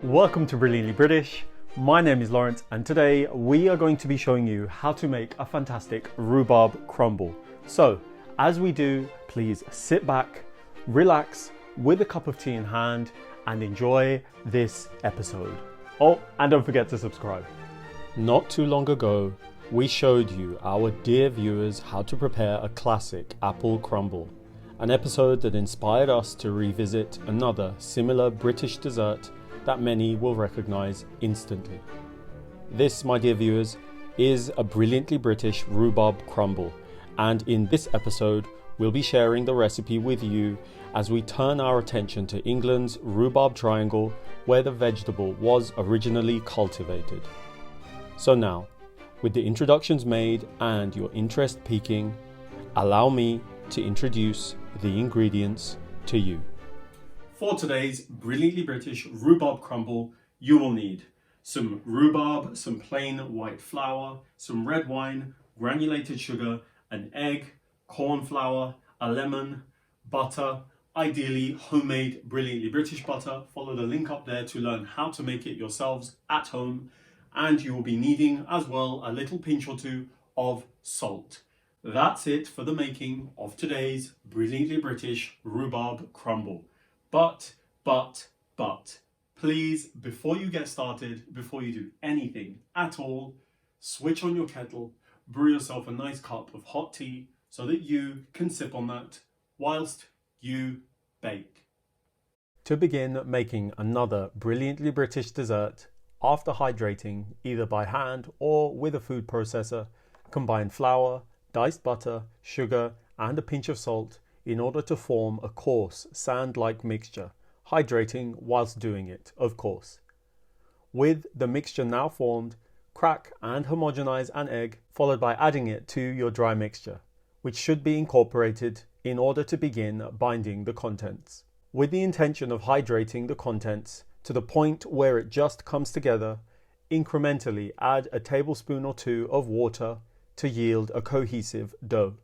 Welcome to Brilliantly British. My name is Lawrence and today we are going to be showing you how to make a fantastic rhubarb crumble. So as we do, please sit back, relax with a cup of tea in hand and enjoy this episode. Oh, and don't forget to subscribe. Not too long ago, we showed you, our dear viewers, how to prepare a classic apple crumble. An episode that inspired us to revisit another similar British dessert that many will recognise instantly. This, my dear viewers, is a Brilliantly British rhubarb crumble, and in this episode we'll be sharing the recipe with you as we turn our attention to England's rhubarb triangle where the vegetable was originally cultivated. So now, with the introductions made and your interest peaking, allow me to introduce the ingredients to you. For today's Brilliantly British rhubarb crumble, you will need some rhubarb, some plain white flour, some red wine, granulated sugar, an egg, corn flour, a lemon, butter, ideally homemade Brilliantly British butter. Follow the link up there to learn how to make it yourselves at home. And you will be needing as well a little pinch or two of salt. That's it for the making of today's Brilliantly British rhubarb crumble. But, please, before you get started, before you do anything at all, switch on your kettle, brew yourself a nice cup of hot tea so that you can sip on that whilst you bake. To begin making another Brilliantly British dessert, after hydrating either by hand or with a food processor, combine flour, diced butter, sugar and a pinch of salt in order to form a coarse sand-like mixture, hydrating whilst doing it, of course. With the mixture now formed, crack and homogenize an egg, followed by adding it to your dry mixture, which should be incorporated in order to begin binding the contents. With the intention of hydrating the contents to the point where it just comes together, incrementally add a tablespoon or two of water to yield a cohesive dough.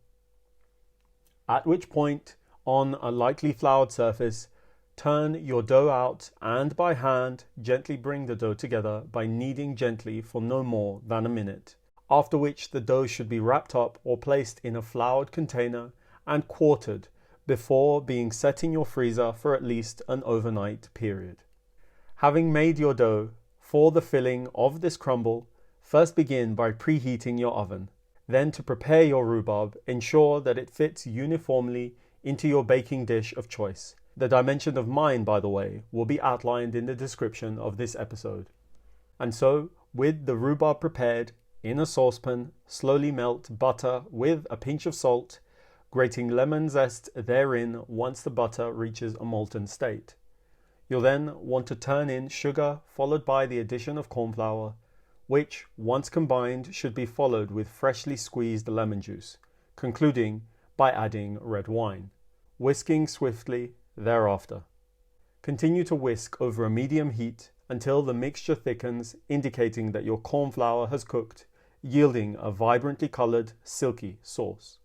At which point, on a lightly floured surface, turn your dough out and by hand gently bring the dough together by kneading gently for no more than a minute, after which the dough should be wrapped up or placed in a floured container and quartered before being set in your freezer for at least an overnight period. Having made your dough, for the filling of this crumble, first begin by preheating your oven. Then, to prepare your rhubarb, ensure that it fits uniformly into your baking dish of choice. The dimension of mine, by the way, will be outlined in the description of this episode. And so, with the rhubarb prepared, in a saucepan, slowly melt butter with a pinch of salt, grating lemon zest therein once the butter reaches a molten state. You'll then want to turn in sugar, followed by the addition of corn flour, which, once combined, should be followed with freshly squeezed lemon juice, concluding by adding red wine, whisking swiftly thereafter. Continue to whisk over a medium heat until the mixture thickens, indicating that your corn flour has cooked, yielding a vibrantly coloured, silky sauce.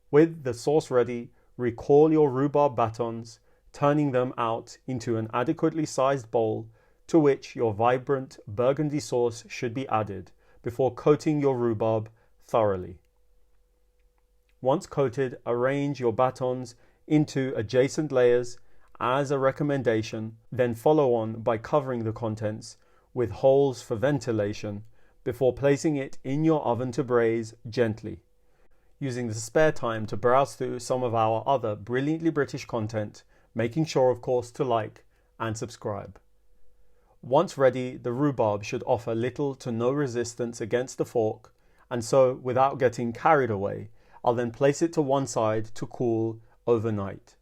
With the sauce ready, recall your rhubarb batons, turning them out into an adequately sized bowl to which your vibrant burgundy sauce should be added before coating your rhubarb thoroughly. Once coated, arrange your batons into adjacent layers as a recommendation, then follow on by covering the contents with holes for ventilation before placing it in your oven to braise gently, using the spare time to browse through some of our other Brilliantly British content, making sure, of course, to like and subscribe. Once ready, the rhubarb should offer little to no resistance against the fork, and so, without getting carried away, I'll then place it to one side to cool overnight.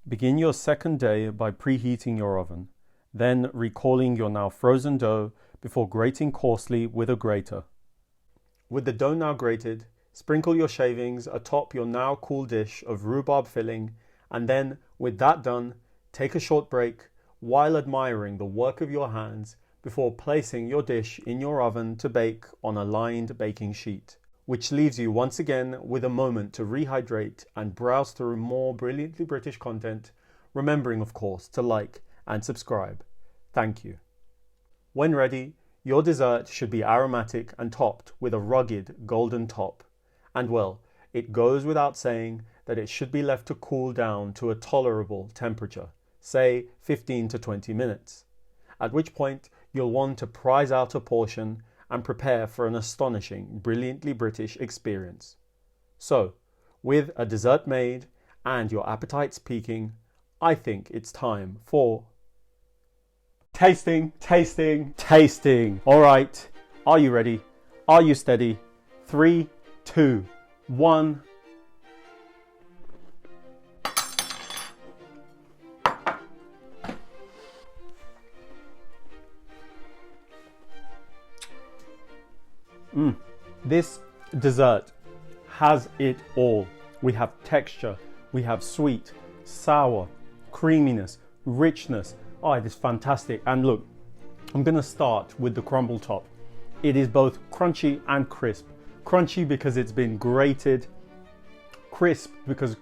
Begin your second day by preheating your oven, then recalling your now frozen dough before grating coarsely with a grater. With the dough now grated, sprinkle your shavings atop your now cool dish of rhubarb filling, and then, with that done, take a short break while admiring the work of your hands before placing your dish in your oven to bake on a lined baking sheet, which leaves you once again with a moment to rehydrate and browse through more Brilliantly British content, remembering of course to like and subscribe. Thank you. When ready, your dessert should be aromatic and topped with a rugged golden top. And well, it goes without saying that it should be left to cool down to a tolerable temperature, say 15 to 20 minutes, at which point you'll want to prize out a portion and prepare for an astonishing, brilliantly British experience. So, with a dessert made and your appetites peaking, I think it's time for tasting. All right, are you ready? Are you steady? 3, 2, 1. This dessert has it all. We have texture, we have sweet, sour, creaminess, richness. Oh, it is fantastic. And look, I'm going to start with the crumble top. It is both crunchy and crisp. Crunchy because it's been grated, crisp because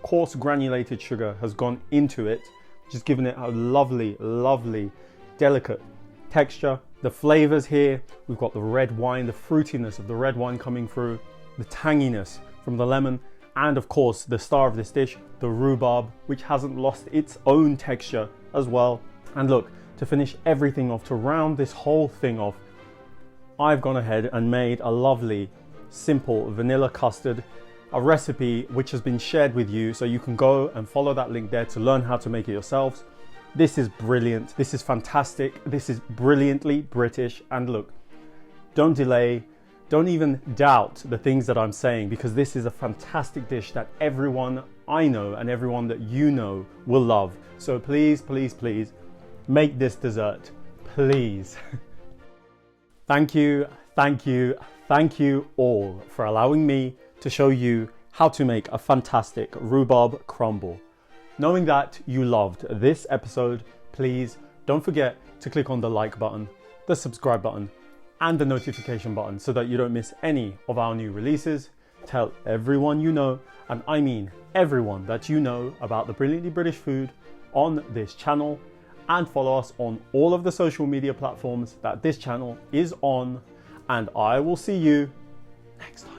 coarse granulated sugar has gone into it, just giving it a lovely, lovely, delicate texture. The flavors here, we've got the red wine, the fruitiness of the red wine coming through, the tanginess from the lemon, and of course the star of this dish, the rhubarb, which hasn't lost its own texture as well. And look, to finish everything off, to round this whole thing off, I've gone ahead and made a lovely, simple vanilla custard, a recipe which has been shared with you, so you can go and follow that link there to learn how to make it yourselves. This is brilliant, this is fantastic, this is brilliantly British. And look, don't delay, don't even doubt the things that I'm saying, because this is a fantastic dish that everyone I know and everyone that you know will love. So please, please, please make this dessert, please. Thank you all for allowing me to show you how to make a fantastic rhubarb crumble. Knowing that you loved this episode, please don't forget to click on the like button, the subscribe button, and the notification button so that you don't miss any of our new releases. Tell everyone you know, and I mean everyone that you know, about the Brilliantly British food on this channel, and follow us on all of the social media platforms that this channel is on, and I will see you next time.